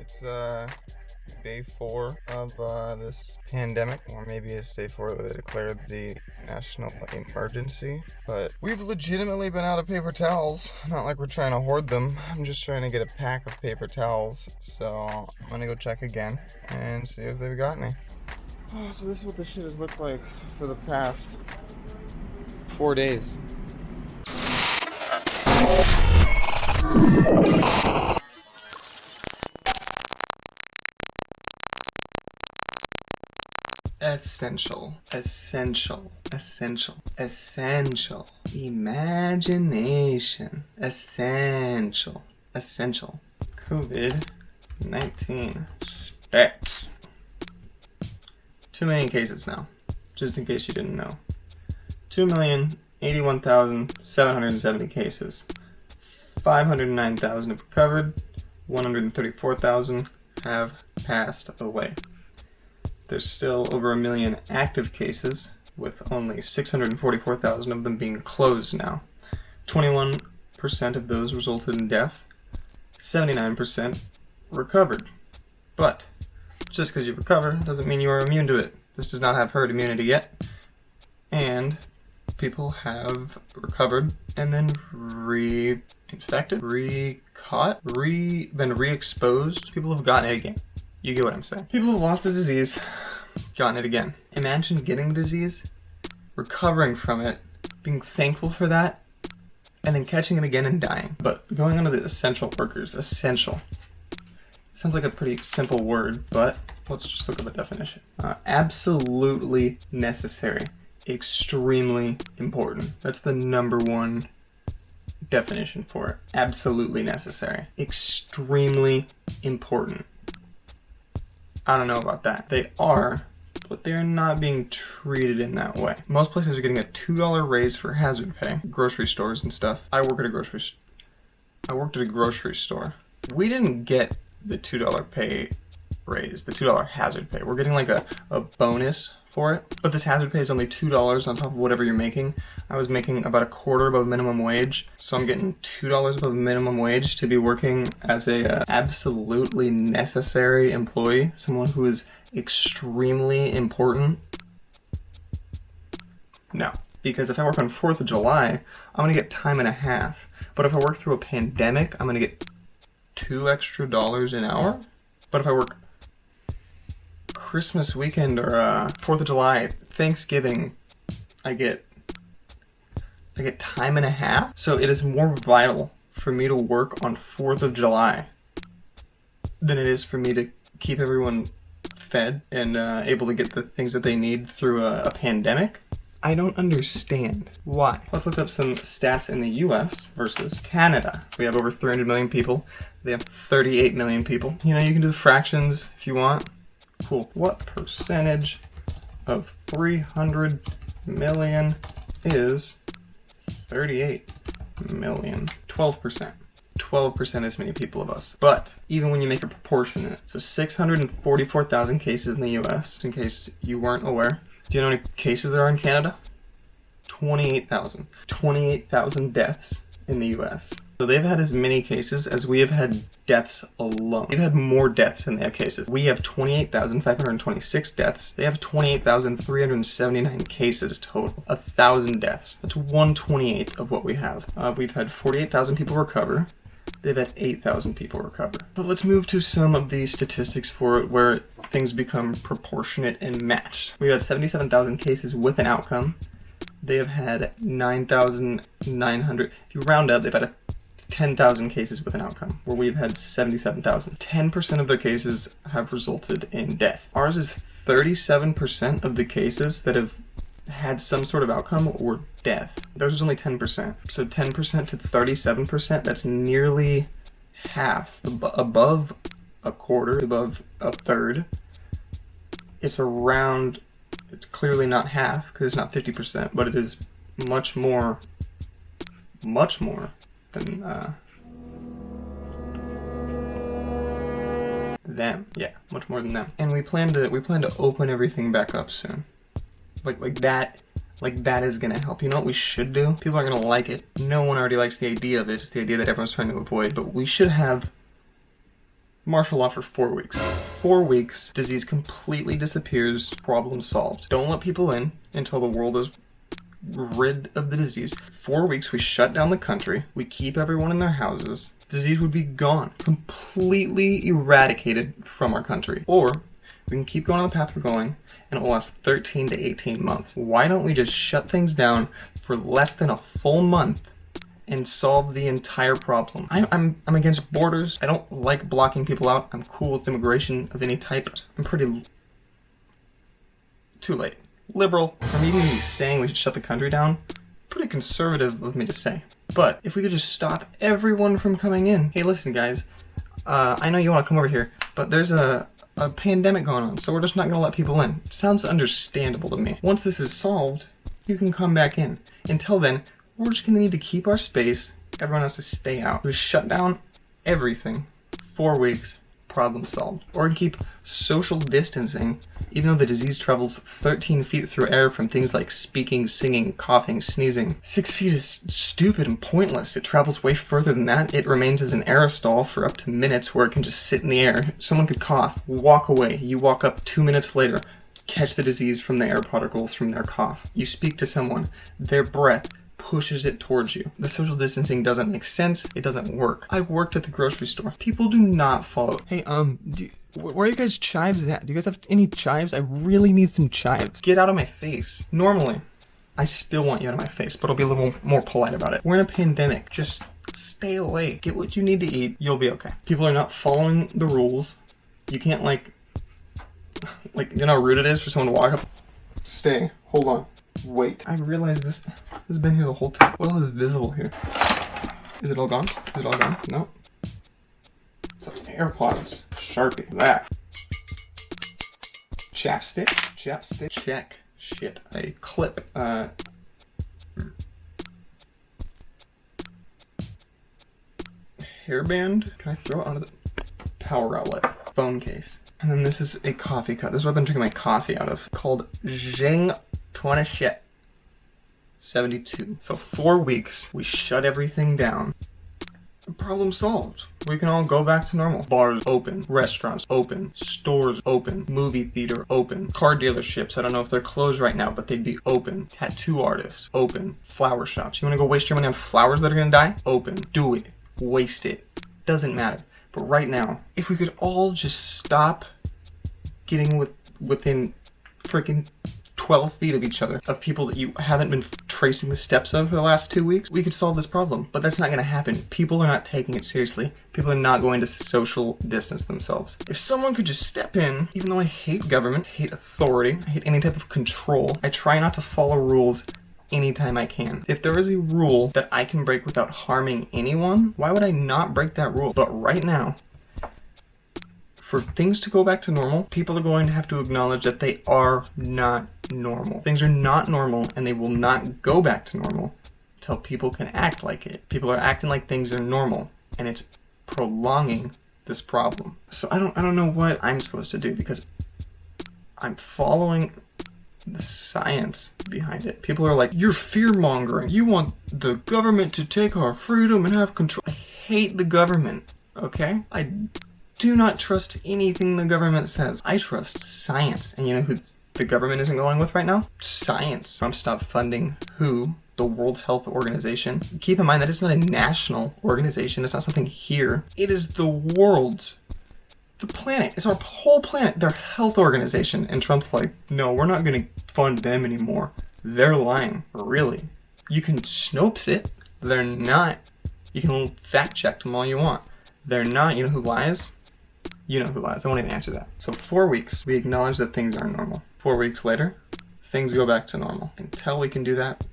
It's day 4 of this pandemic, or maybe it's day 4 that they declared the national emergency. But we've legitimately been out of paper towels. Not like we're trying to hoard them. I'm just trying to get a pack of paper towels. So I'm gonna go check again and see if they've got any. Oh, so this is what this shit has looked like for the past 4 days. Essential. Imagination. Essential. COVID-19 stats. 2 million cases now, just in case you didn't know. 2,081,770 cases. 509,000 have recovered. 134,000 have passed away. There's still over 1 million active cases, with only 644,000 of them being closed now. 21% of those resulted in death. 79% recovered. But just because you recover doesn't mean you are immune to it. This does not have herd immunity yet. And people have recovered and then re-infected, re-caught, been re-exposed. People have gotten it again. You get what I'm saying. People have lost the disease, gotten it again. Imagine getting the disease, recovering from it, being thankful for that, and then catching it again and dying. But going on to the essential workers, essential. Sounds like a pretty simple word, but let's just look at the definition. Absolutely necessary. Extremely important. That's the number one definition for it. Absolutely necessary. Extremely important. I don't know about that. They are, but they're not being treated in that way. Most places are getting a $2 raise for hazard pay. Grocery stores and stuff. I worked at a grocery store. We didn't get the $2 pay raise, the $2 hazard pay. We're getting like a bonus for it, but this hazard pay is only $2 on top of whatever you're making. I was making about a quarter above minimum wage, so I'm getting $2 above minimum wage to be working as a absolutely necessary employee, someone who is extremely important. No, because if I work on 4th of July, I'm gonna get time and a half, but if I work through a pandemic, I'm gonna get $2 extra an hour. But if I work Christmas weekend or 4th of July, Thanksgiving, I get time and a half. So it is more vital for me to work on 4th of July than it is for me to keep everyone fed and able to get the things that they need through a pandemic. I don't understand why. Let's look up some stats in the US versus Canada. We have over 300 million people. They have 38 million people. You know, you can do the fractions if you want. Cool. What percentage of 300 million is 38 million? 12%. 12% as many people of us. But even when you make a proportion in it, so 644,000 cases in the US, in case you weren't aware. Do you know how many cases there are in Canada? 28,000. 28,000 deaths in the US. So they've had as many cases as we have had deaths alone. They've had more deaths than they have cases. We have 28,526 deaths. They have 28,379 cases total. 1,000 deaths. That's 1/28 of what we have. We've had 48,000 people recover. They've had 8,000 people recover. But let's move to some of the statistics for it where things become proportionate and matched. We have 77,000 cases with an outcome. They have had 9,900. If you round up, they've had 10,000 cases with an outcome, where we've had 77,000. 10% of their cases have resulted in death. Ours is 37% of the cases that have had some sort of outcome or death. Theirs is only 10%. So 10% to 37%, that's nearly half. Above a quarter, above a third. It's clearly not half, because it's not 50%, but it is much more than them. Yeah, much more than them. And we plan to open everything back up soon. Like that is gonna help. You know what we should do? People aren't gonna like it. No one already likes the idea of it. It's the idea that everyone's trying to avoid. But we should have Martial law for 4 weeks. 4 weeks, disease completely disappears, problem solved. Don't let people in until the world is rid of the disease. 4 weeks, we shut down the country, we keep everyone in their houses, disease would be gone, completely eradicated from our country. Or we can keep going on the path we're going, and it will last 13 to 18 months. Why don't we just shut things down for less than a full month and solve the entire problem? I'm against borders. I don't like blocking people out. I'm cool with immigration of any type. I'm pretty... too late. Liberal. I'm even saying we should shut the country down. Pretty conservative of me to say. But if we could just stop everyone from coming in. Hey, listen, guys. I know you want to come over here, but there's a pandemic going on, so we're just not going to let people in. It sounds understandable to me. Once this is solved, you can come back in. Until then, we're just going to need to keep our space. Everyone has to stay out. We shut down everything. 4 weeks, problem solved. Or we can keep social distancing, even though the disease travels 13 feet through air from things like speaking, singing, coughing, sneezing. 6 feet is stupid and pointless. It travels way further than that. It remains as an aerosol for up to minutes where it can just sit in the air. Someone could cough, walk away. You walk up 2 minutes later, catch the disease from the air particles from their cough. You speak to someone, their breath pushes it towards you. The social distancing doesn't make sense. It doesn't work. I worked at the grocery store. People do not follow. Hey, where are you guys' chives at? Do you guys have any chives? I really need some chives. Get out of my face. Normally, I still want you out of my face, but I'll be a little more polite about it. We're in a pandemic. Just stay away. Get what you need to eat. You'll be okay. People are not following the rules. You can't you know how rude it is for someone to walk up. Stay. Hold on. Wait. I realize this has been here the whole time. What else is visible here? Is it all gone? Is it all gone? No. That's AirPods. Sharpie. That. Chapstick. Chapstick. Check. Shit. A clip. Hairband. Can I throw it onto the power outlet? Phone case. And then this is a coffee cup. This is what I've been drinking my coffee out of. Called Zheng 20 shit. 72. So 4 weeks, we shut everything down. Problem solved. We can all go back to normal. Bars open, restaurants open, stores open, movie theater open, car dealerships, I don't know if they're closed right now, but they'd be open. Tattoo artists open, flower shops. You wanna go waste your money on flowers that are gonna die? Open. Do it. Waste it. Doesn't matter. But right now, if we could all just stop getting within freaking 12 feet of each other, of people that you haven't been tracing the steps of for the last 2 weeks, we could solve this problem. But that's not going to happen. People are not taking it seriously. People are not going to social distance themselves. If someone could just step in, even though I hate government, hate authority, I hate any type of control, I try not to follow rules anytime I can. If there is a rule that I can break without harming anyone, why would I not break that rule? But right now, for things to go back to normal, people are going to have to acknowledge that they are not normal. Things are not normal, and they will not go back to normal until people can act like it. People are acting like things are normal, and it's prolonging this problem. So I don't know what I'm supposed to do, because I'm following the science behind it. People are like, you're fear-mongering. You want the government to take our freedom and have control. I hate the government, okay? I do not trust anything the government says. I trust science. And you know who the government isn't going with right now? Science. Trump stopped funding WHO, the World Health Organization. Keep in mind that it's not a national organization. It's not something here. It is the world's, the planet. It's our whole planet. Their health organization. And Trump's like, no, we're not going to fund them anymore. They're lying. Really. You can Snopes it. They're not. You can fact check them all you want. They're not. You know who lies? You know who lies. I won't even answer that. So 4 weeks, we acknowledge that things aren't normal. 4 weeks later, things go back to normal. Until we can do that,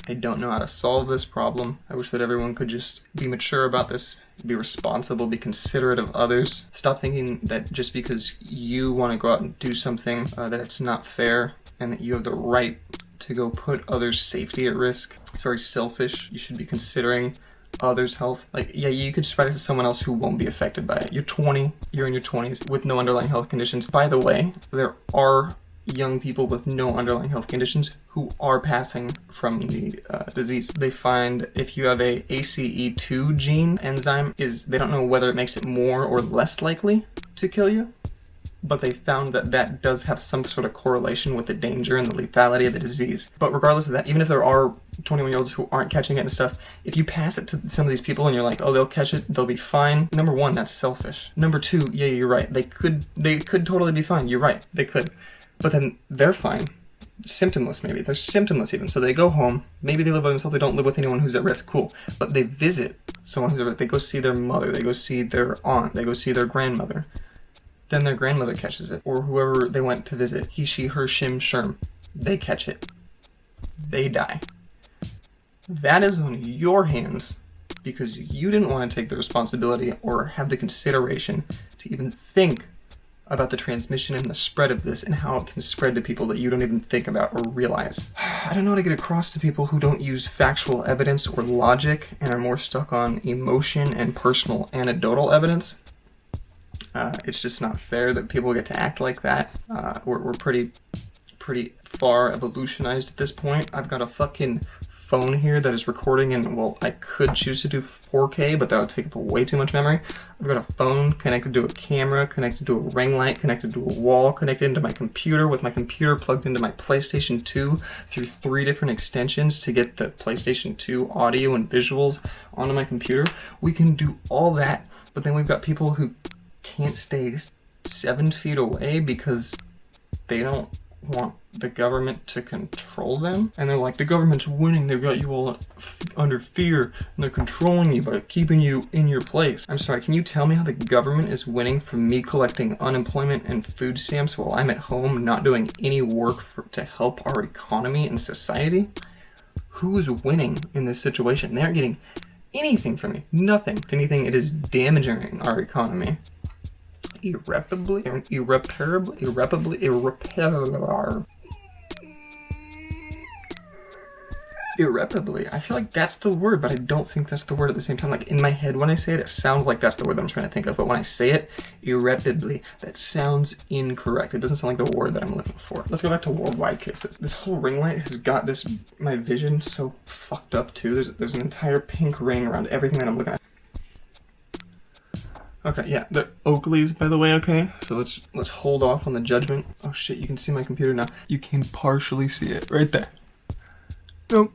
I don't know how to solve this problem. I wish that everyone could just be mature about this, be responsible, be considerate of others. Stop thinking that just because you want to go out and do something, that it's not fair, and that you have the right to go put others' safety at risk. It's very selfish. You should be considering others' health. Like, yeah, you could spread it to someone else who won't be affected by it. You're 20, you're in your 20s with no underlying health conditions. By the way, there are young people with no underlying health conditions who are passing from the disease. They find if you have a ACE2 gene enzyme, they don't know whether it makes it more or less likely to kill you, but they found that that does have some sort of correlation with the danger and the lethality of the disease. But regardless of that, even if there are 21-year-olds who aren't catching it and stuff, if you pass it to some of these people and you're like, oh, they'll catch it, they'll be fine. Number one, that's selfish. Number two, yeah, you're right. They could totally be fine. You're right. They could. But then they're fine. Symptomless, maybe. They're symptomless even. So they go home. Maybe they live by themselves. They don't live with anyone who's at risk. Cool. But they visit someone who's at risk. They go see their mother. They go see their aunt. They go see their grandmother. Then their grandmother catches it. Or whoever they went to visit. He, she, her, shim, sherm. They catch it. They die. That is on your hands because you didn't want to take the responsibility or have the consideration to even think about the transmission and the spread of this and how it can spread to people that you don't even think about or realize. I don't know how to get across to people who don't use factual evidence or logic and are more stuck on emotion and personal anecdotal evidence. It's just not fair that people get to act like that. We're pretty far evolutionized at this point. I've got a fucking phone here that is recording and, well, I could choose to do 4K, but that would take up way too much memory. I've got a phone connected to a camera, connected to a ring light, connected to a wall, connected into my computer, with my computer plugged into my PlayStation 2 through 3 different extensions to get the PlayStation 2 audio and visuals onto my computer. We can do all that, but then we've got people who can't stay 7 feet away because they don't want the government to control them, and they're like, the government's winning, they've got you all under fear, and they're controlling you by keeping you in your place. I'm sorry, can you tell me how the government is winning from me collecting unemployment and food stamps while I'm at home not doing any work to help our economy and society? Who is winning in this situation? They aren't getting anything from me. Nothing. If anything, it is damaging our economy. Irreparably. I feel like that's the word, but I don't think that's the word at the same time. Like, in my head when I say it, it sounds like that's the word that I'm trying to think of, but when I say it, irreparably, that sounds incorrect. It doesn't sound like the word that I'm looking for. Let's go back to worldwide cases. This whole ring light has got my vision so fucked up too. There's an entire pink ring around everything that I'm looking at. Okay, yeah, they're Oakleys, by the way, okay? So let's hold off on the judgment. Oh shit, you can see my computer now. You can partially see it, right there. Nope.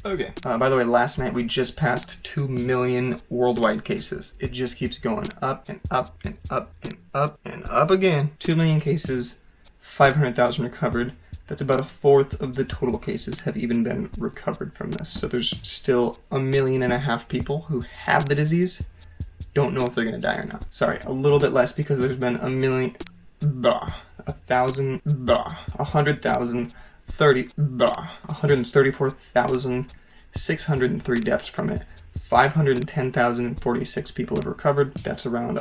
Okay. By the way, last night we just passed 2 million worldwide cases. It just keeps going up and up and up and up and up again. 2 million cases, 500,000 recovered. That's about 1/4 of the total cases have even been recovered from this. So there's still 1.5 million people who have the disease, don't know if they're going to die or not. Sorry, a little bit less because there's been 1,000, 100,000, 134,603 deaths from it. 510,046 people have recovered. That's around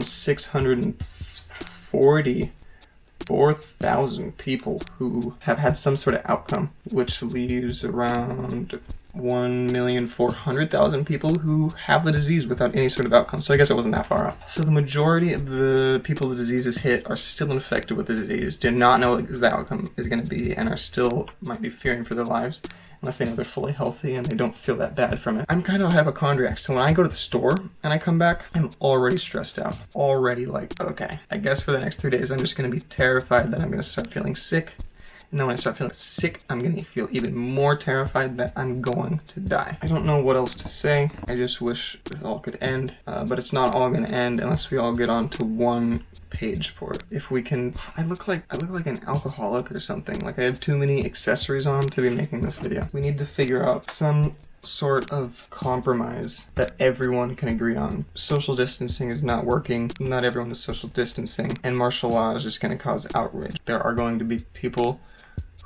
644,000 people who have had some sort of outcome, which leaves around 1,400,000 people who have the disease without any sort of outcome. So I guess it wasn't that far off. So the majority of the people the disease has hit are still infected with the disease, do not know what the outcome is going to be, and are still might be fearing for their lives unless they know they're fully healthy and they don't feel that bad from it. I'm kind of a hypochondriac, so when I go to the store and I come back, I'm already stressed out. Already like, okay, I guess for the next 3 days I'm just going to be terrified that I'm going to start feeling sick. And then when I start feeling sick, I'm going to feel even more terrified that I'm going to die. I don't know what else to say. I just wish this all could end. But it's not all going to end unless we all get onto one page for it. If we can... I look like an alcoholic or something. Like I have too many accessories on to be making this video. We need to figure out some sort of compromise that everyone can agree on. Social distancing is not working. Not everyone is social distancing. And martial law is just going to cause outrage. There are going to be people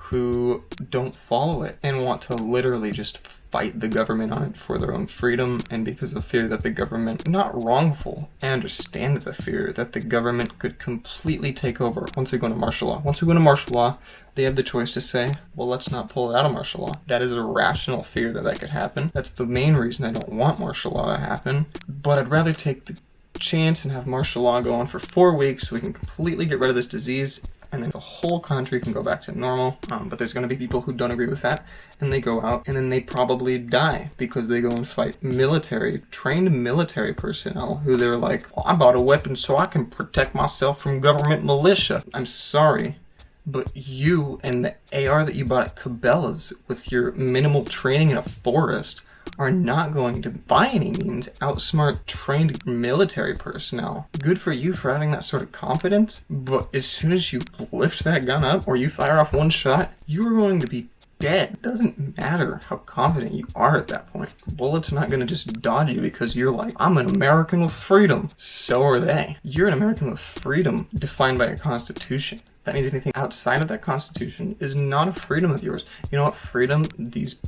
who don't follow it and want to literally just fight the government on it for their own freedom and because of fear that the government, not wrongful, I understand the fear that the government could completely take over once we go into martial law. Once we go into martial law, they have the choice to say, well, let's not pull it out of martial law. That is a rational fear that could happen. That's the main reason I don't want martial law to happen, but I'd rather take the chance and have martial law go on for 4 weeks so we can completely get rid of this disease, and then the whole country can go back to normal. But there's going to be people who don't agree with that, and they go out, and then they probably die because they go and fight trained military personnel who they're like, oh, I bought a weapon so I can protect myself from government militia. I'm sorry, but you and the AR that you bought at Cabela's with your minimal training in a forest are not going to, by any means, outsmart trained military personnel. Good for you for having that sort of confidence, but as soon as you lift that gun up or you fire off one shot, you're going to be dead. It doesn't matter how confident you are at that point. Bullets are not going to just dodge you because you're like, I'm an American with freedom. So are they. You're an American with freedom defined by a constitution. That means anything outside of that constitution is not a freedom of yours. You know what freedom these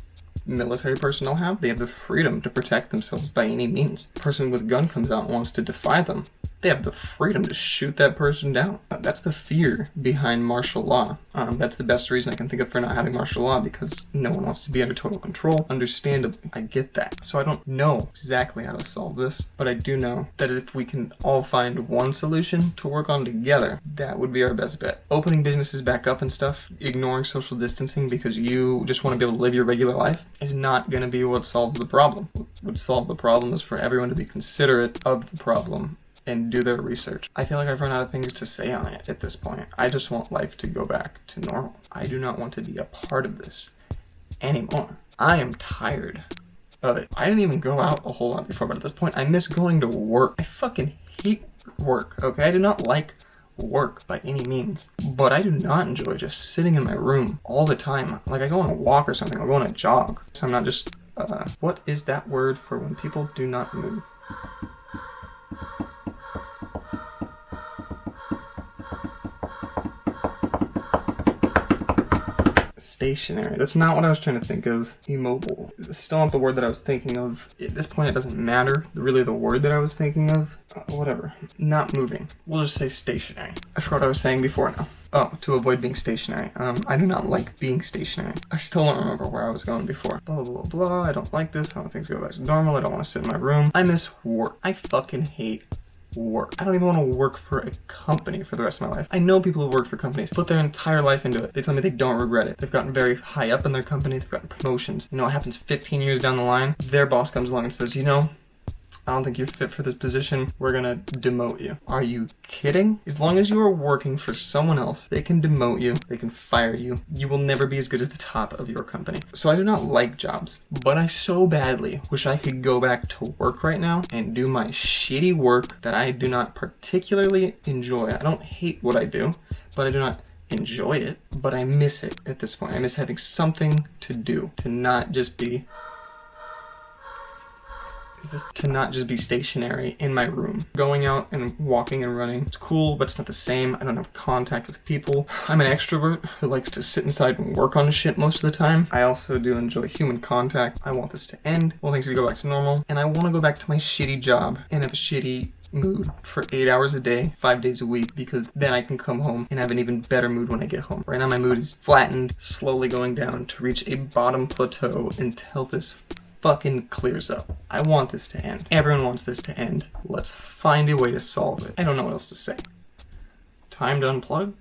military personnel have? They have the freedom to protect themselves by any means. A person with a gun comes out and wants to defy them. They have the freedom to shoot that person down. That's the fear behind martial law. That's the best reason I can think of for not having martial law, because no one wants to be under total control. Understandably, I get that. So I don't know exactly how to solve this, but I do know that if we can all find one solution to work on together, that would be our best bet. Opening businesses back up and stuff, ignoring social distancing because you just want to be able to live your regular life, is not going to be what solves the problem. What would solve the problem is for everyone to be considerate of the problem and do their research. I feel like I've run out of things to say on it at this point. I just want life to go back to normal. I do not want to be a part of this anymore. I am tired of it. I didn't even go out a whole lot before, but at this point, I miss going to work. I fucking hate work, okay? I do not like work by any means, but I do not enjoy just sitting in my room all the time. Like, I go on a walk or something, I'll go on a jog. So I'm not just, what is that word for when people do not move? Stationary. That's not what I was trying to think of. Immobile. It's still not the word that I was thinking of. At this point, it doesn't matter really the word that I was thinking of. Whatever. Not moving. We'll just say stationary. I forgot what I was saying before now. Oh, to avoid being stationary. I do not like being stationary. I still don't remember where I was going before. Blah, blah, blah, blah. I don't like this. I don't think things go back to normal. I don't want to sit in my room. I miss work. I fucking hate work. I don't even want to work for a company for the rest of my life. I know people who work for companies, put their entire life into it. They tell me they don't regret it. They've gotten very high up in their company. They've gotten promotions. You know what happens 15 years down the line? Their boss comes along and says, you know, I don't think you're fit for this position. We're gonna demote you. Are you kidding? As long as you are working for someone else, they can demote you, they can fire you. You will never be as good as the top of your company. So I do not like jobs, but I so badly wish I could go back to work right now and do my shitty work that I do not particularly enjoy. I don't hate what I do, but I do not enjoy it, but I miss it at this point. I miss having something to do, to not just be stationary in my room. Going out and walking and running, it's cool, but it's not the same. I don't have contact with people. I'm an extrovert who likes to sit inside and work on shit most of the time. I also do enjoy human contact. I want this to end. I want things to go back to normal. And I want to go back to my shitty job and have a shitty mood for 8 hours a day, 5 days a week, because then I can come home and have an even better mood when I get home. Right now my mood is flattened, slowly going down to reach a bottom plateau until this fucking clears up. I want this to end. Everyone wants this to end. Let's find a way to solve it. I don't know what else to say. Time to unplug?